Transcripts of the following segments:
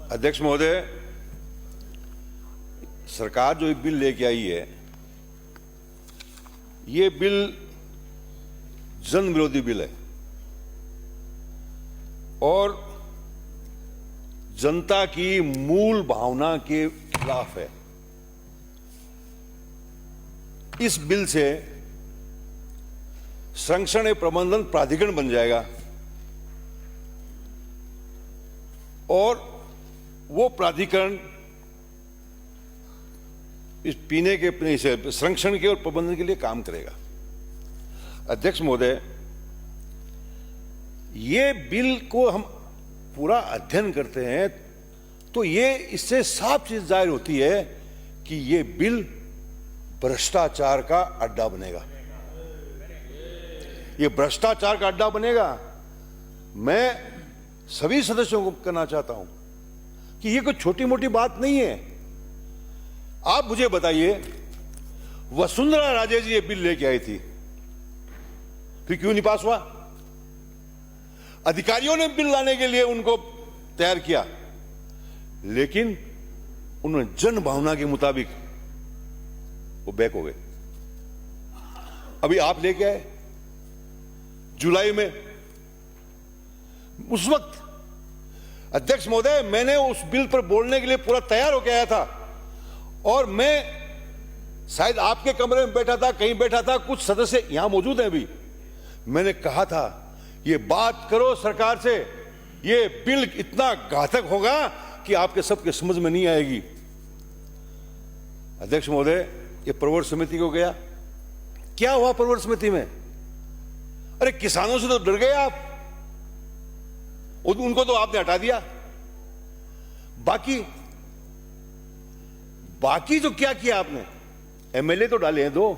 अध्यक्ष महोदय, सरकार जो एक बिल लेके आई है, ये बिल जन विरोधी बिल है और जनता की मूल भावना के खिलाफ है। इस बिल से संरक्षण प्रबंधन प्राधिकरण बन जाएगा और वो प्राधिकरण इस पीने के संरक्षण के और प्रबंधन के लिए काम करेगा। अध्यक्ष महोदय, ये बिल को हम पूरा अध्ययन करते हैं तो ये इससे साफ चीज जाहिर होती है कि ये बिल भ्रष्टाचार का अड्डा बनेगा। ये भ्रष्टाचार का अड्डा बनेगा। मैं सभी सदस्यों को कहना चाहता हूं कि ये कोई छोटी मोटी बात नहीं है। आप मुझे बताइए, वसुंधरा राजे जी ये बिल लेके आई थी, फिर क्यों नहीं पास हुआ? अधिकारियों ने बिल लाने के लिए उनको तैयार किया, लेकिन उन्होंने जन भावना के मुताबिक वो बैक हो गए। अभी आप लेके आए जुलाई में। उस वक्त अध्यक्ष महोदय, मैंने उस बिल पर बोलने के लिए पूरा तैयार होकर आया था और मैं शायद आपके कमरे में बैठा था, कहीं बैठा था, कुछ सदस्य यहां मौजूद हैं अभी। मैंने कहा था ये बात करो सरकार से, ये बिल इतना घातक होगा कि आपके सबके समझ में नहीं आएगी। अध्यक्ष महोदय, ये प्रवर समिति को गया, क्या हुआ प्रवर समिति में? अरे किसानों से तो डर गए आप, उनको तो आपने हटा दिया। बाकी जो क्या किया आपने, एमएलए तो डाले हैं 2।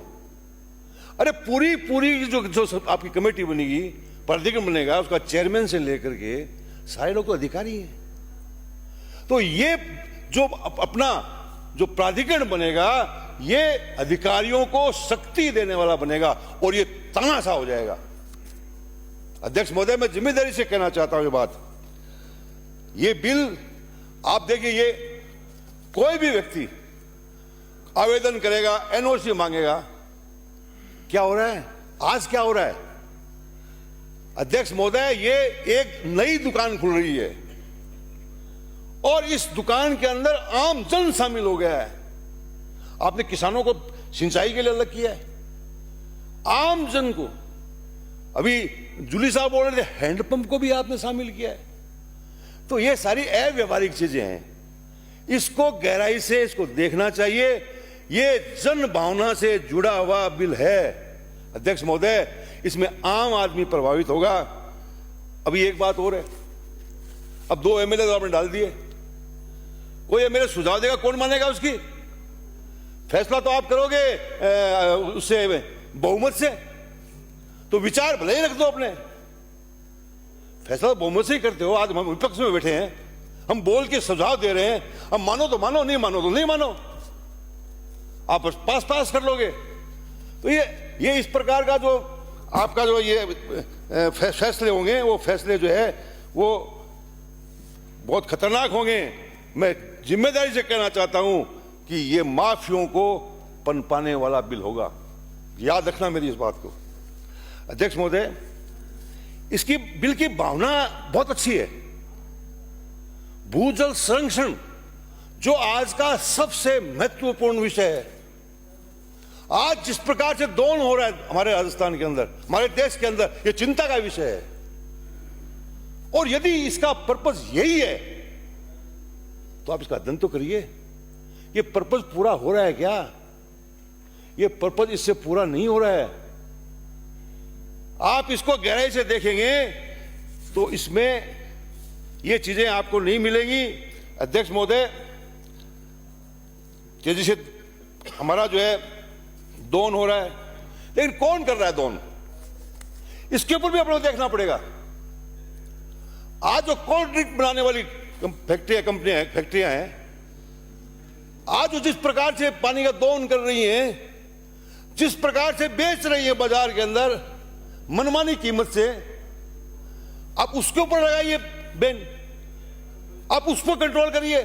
अरे पूरी जो आपकी कमेटी बनेगी, प्राधिकरण बनेगा, उसका चेयरमैन से लेकर के सारे लोग तो अधिकारी हैं। तो ये जो अपना जो प्राधिकरण बनेगा, ये अधिकारियों को शक्ति देने वाला बनेगा और ये तानाशाह हो जाएगा। अध्यक्ष महोदय, मैं जिम्मेदारी से कहना चाहता हूं ये बात। ये बिल आप देखिए, ये कोई भी व्यक्ति आवेदन करेगा, एनओसी मांगेगा। क्या हो रहा है आज? क्या हो रहा है अध्यक्ष महोदय? ये एक नई दुकान खुल रही है और इस दुकान के अंदर आम जन शामिल हो गया है। आपने किसानों को सिंचाई के लिए अलग किया है, आम जन को। अभी जूली साहब बोल रहे थे, हैंडपंप को भी आपने शामिल किया है। तो ये सारी अव्यवहारिक चीजें हैं, इसको गहराई से इसको देखना चाहिए। ये जन भावना से जुड़ा हुआ बिल है अध्यक्ष महोदय, इसमें आम आदमी प्रभावित होगा। अभी एक बात और है, अब 2 एमएलए तो आपने डाल दिए, कोई एमएलए सुझाव देगा, कौन मानेगा उसकी? फैसला तो आप करोगे उससे बहुमत से, तो विचार भले ही रख दो अपने, फैसला बहुमत से ही करते हो। आज हम विपक्ष में बैठे हैं, हम बोल के सुझाव दे रहे हैं, हम मानो तो मानो, नहीं मानो तो नहीं मानो, आप पास कर लोगे। तो ये इस प्रकार का जो आपका जो ये फैसले होंगे, वो फैसले जो है वो बहुत खतरनाक होंगे। मैं जिम्मेदारी से कहना चाहता हूं कि ये माफियों को पनपाने वाला बिल होगा, याद रखना मेरी इस बात को। अध्यक्ष महोदय, इसकी बिल की भावना बहुत अच्छी है। भूजल संरक्षण जो आज का सबसे महत्वपूर्ण विषय है। आज जिस प्रकार से दोहन हो रहा है हमारे राजस्थान के अंदर, हमारे देश के अंदर, यह चिंता का विषय है। और यदि इसका पर्पस यही है तो आप इसका अध्ययन तो करिए, यह पर्पस पूरा हो रहा है क्या? यह पर्पस इससे पूरा नहीं हो रहा है। आप इसको गहराई से देखेंगे तो इसमें ये चीजें आपको नहीं मिलेंगी। अध्यक्ष महोदय, जैसे हमारा जो है दोहन हो रहा है, लेकिन कौन कर रहा है दोहन, इसके ऊपर भी अपने को देखना पड़ेगा। आज जो कोल्ड ड्रिंक बनाने वाली फैक्ट्रियां हैं, आज जो जिस प्रकार से पानी का दोहन कर रही हैं, जिस प्रकार से बेच रही है बाजार के अंदर मनमानी कीमत से, आप उसके ऊपर लगाइए बैन। आप उस पर कंट्रोल करिए।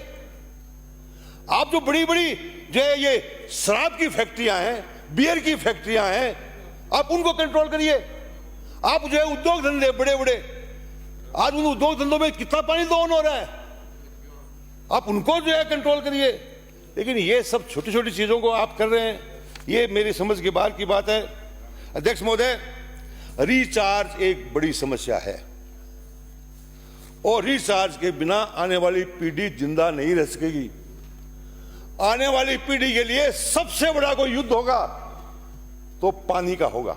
आप जो बड़ी बड़ी जो है ये शराब की फैक्ट्रियां हैं, बियर की फैक्ट्रियां हैं, आप उनको कंट्रोल करिए। आप जो है उद्योग धंधे बड़े बड़े, आज उन उद्योग धंधों में कितना पानी दोहन हो रहा है, आप उनको जो है कंट्रोल करिए। लेकिन ये सब छोटी छोटी चीजों को आप कर रहे हैं, ये मेरी समझ के बाहर की बात है। अध्यक्ष महोदय, रिचार्ज एक बड़ी समस्या है और रिचार्ज के बिना आने वाली पीढ़ी जिंदा नहीं रह सकेगी। आने वाली पीढ़ी के लिए सबसे बड़ा कोई युद्ध होगा तो पानी का होगा।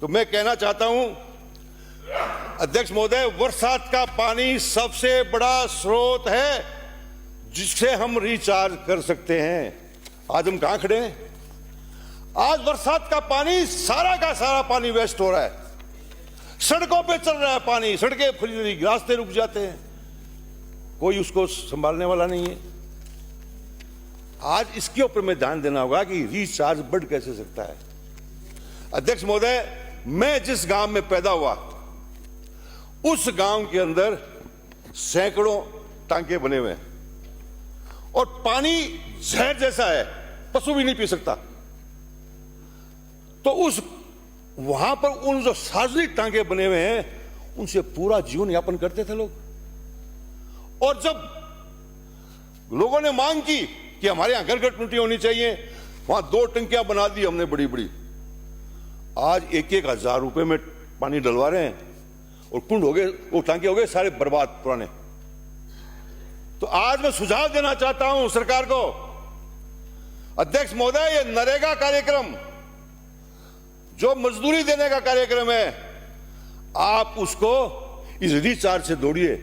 तो मैं कहना चाहता हूं अध्यक्ष महोदय, बरसात का पानी सबसे बड़ा स्रोत है जिससे हम रिचार्ज कर सकते हैं। आज हम कहां खड़े हैं? आज बरसात का पानी सारा का सारा पानी वेस्ट हो रहा है, सड़कों पे चल रहा है पानी, सड़कें खुली रही, रास्ते रुक जाते हैं, कोई उसको संभालने वाला नहीं है। आज इसके ऊपर में ध्यान देना होगा कि रिचार्ज बढ़ कैसे सकता है। अध्यक्ष महोदय, मैं जिस गांव में पैदा हुआ उस गांव के अंदर सैकड़ों टांके बने हुए हैं और पानी जहर जैसा है, पशु भी नहीं पी सकता। तो उस वहां पर उन जो सार्वजनिक टांके बने हुए हैं उनसे पूरा जीवन यापन करते थे लोग। और जब लोगों ने मांग की कि हमारे यहां घर घर टूटी होनी चाहिए, वहां 2 टंकियां बना दी हमने बड़ी बड़ी। आज 1,000 रुपए में पानी डलवा रहे हैं और कुंड हो गए, वो टांके हो गए सारे बर्बाद पुराने। तो आज मैं सुझाव देना चाहता हूं सरकार को। अध्यक्ष महोदय, ये नरेगा कार्यक्रम जो मजदूरी देने का कार्यक्रम है, आप उसको इस रिचार्ज से जोड़िए।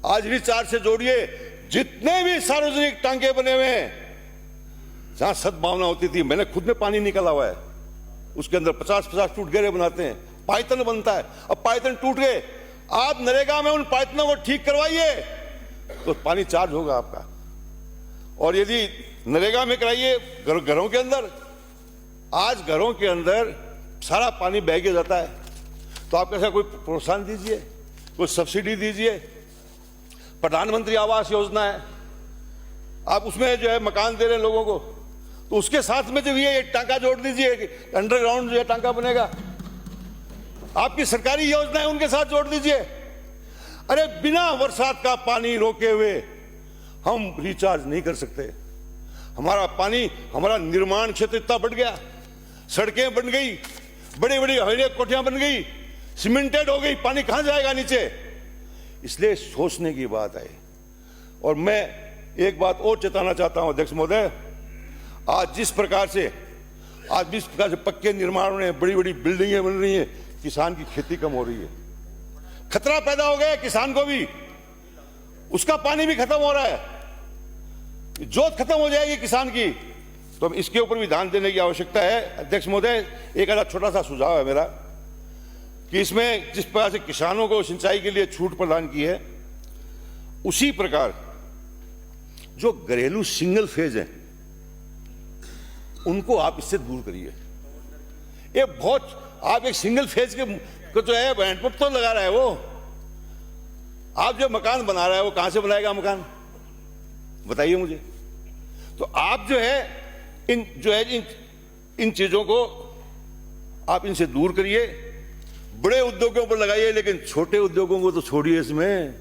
आज रिचार्ज से जोड़िए। जितने भी सार्वजनिक टांके बने हुए हैं जहां सद्भावना होती थी, मैंने खुद में पानी निकाला हुआ है, उसके अंदर 50-50 टूट गहरे बनाते हैं, पाइथन बनता है। अब पाइथन टूट गए, आप नरेगा में उन पाइथनों को ठीक करवाइए तो पानी चार्ज होगा आपका। और यदि नरेगा में कराइए घरों के अंदर, आज घरों के अंदर सारा पानी बह के जाता है, तो आप कैसा कोई प्रोत्साहन दीजिए, कोई सब्सिडी दीजिए। प्रधानमंत्री आवास योजना है, आप उसमें जो है मकान दे रहे हैं लोगों को, तो उसके साथ में जो ये एक टांका जोड़ दीजिए, अंडरग्राउंड जो है टांका बनेगा। आपकी सरकारी योजना है उनके साथ जोड़ दीजिए। अरे बिना बरसात का पानी रोके हुए हम रिचार्ज नहीं कर सकते। हमारा पानी, हमारा निर्माण क्षेत्र इतना बढ़ गया, सड़कें बन गई, बड़ी बड़ी हवेली कोठियां बन गई, सीमेंटेड हो गई, पानी कहां जाएगा नीचे? इसलिए सोचने की बात है। और मैं एक बात और चेताना चाहता हूं अध्यक्ष महोदय, आज जिस प्रकार से पक्के निर्माण हो रहे हैं, बड़ी बड़ी बिल्डिंगें बन रही हैं, किसान की खेती कम हो रही है, खतरा पैदा हो गया किसान को भी, उसका पानी भी खत्म हो रहा है, जोत खत्म हो जाएगी किसान की। तो इसके ऊपर भी ध्यान देने की आवश्यकता है। अध्यक्ष महोदय, एक छोटा सा सुझाव है मेरा कि इसमें जिस प्रकार से किसानों को सिंचाई के लिए छूट प्रदान की है, उसी प्रकार जो घरेलू सिंगल फेज है उनको आप इससे दूर करिए। ये बहुत, आप एक सिंगल फेज के को जो है हैंडपंप तो लगा रहा है, वो आप जो मकान बना रहा है वो कहां से बनाएगा मकान, बताइए मुझे। तो आप जो है इन चीजों को आप इनसे दूर करिए, बड़े उद्योगों पर लगाइए, लेकिन छोटे उद्योगों को तो छोड़िए। इसमें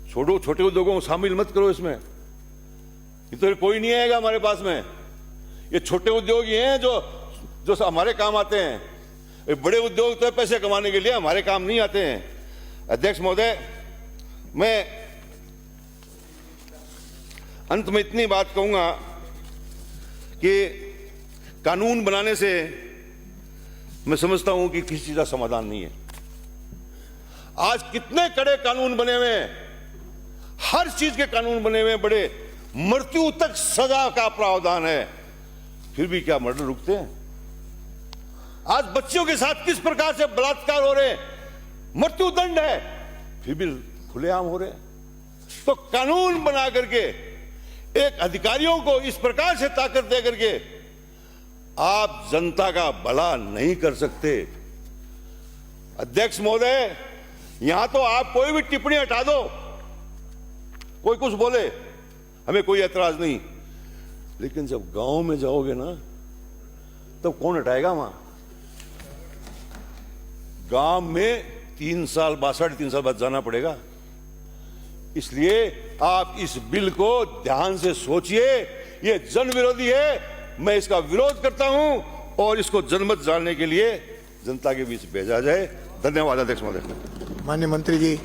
छोटे उद्योगों को शामिल मत करो इसमें। ये तो कोई नहीं आएगा हमारे पास में। ये छोटे उद्योग ही हैं जो हमारे काम आते हैं। ये बड़े उद्योग तो पैसे कमाने के लिए हमारे काम नहीं आते हैं। अध्यक्ष महोदय, मैं अंत में इतनी बात कहूंगा कि कानून बनाने से मैं समझता हूं कि किसी चीज का समाधान नहीं है। आज कितने कड़े कानून बने हुए हैं, हर चीज के कानून बने हुए हैं, बड़े मृत्यु तक सजा का प्रावधान है, फिर भी क्या मर्डर रुकते हैं? आज बच्चियों के साथ किस प्रकार से बलात्कार हो रहे हैं, मृत्यु दंड है, फिर भी खुलेआम हो रहे हैं। तो कानून बना करके एक अधिकारियों को इस प्रकार से ताकत दे करके आप जनता का भला नहीं कर सकते। अध्यक्ष महोदय, यहां तो आप कोई भी टिप्पणी हटा दो, कोई कुछ बोले, हमें कोई ऐतराज नहीं, लेकिन जब गांव में जाओगे ना तब कौन हटाएगा वहां? गांव में 3 साल बाद, 3.5 साल बाद जाना पड़ेगा। इसलिए आप इस बिल को ध्यान से सोचिए, ये जन विरोधी है, मैं इसका विरोध करता हूं और इसको जनमत जानने के लिए जनता के बीच भेजा जाए। धन्यवाद अध्यक्ष महोदय। माननीय मंत्री जी।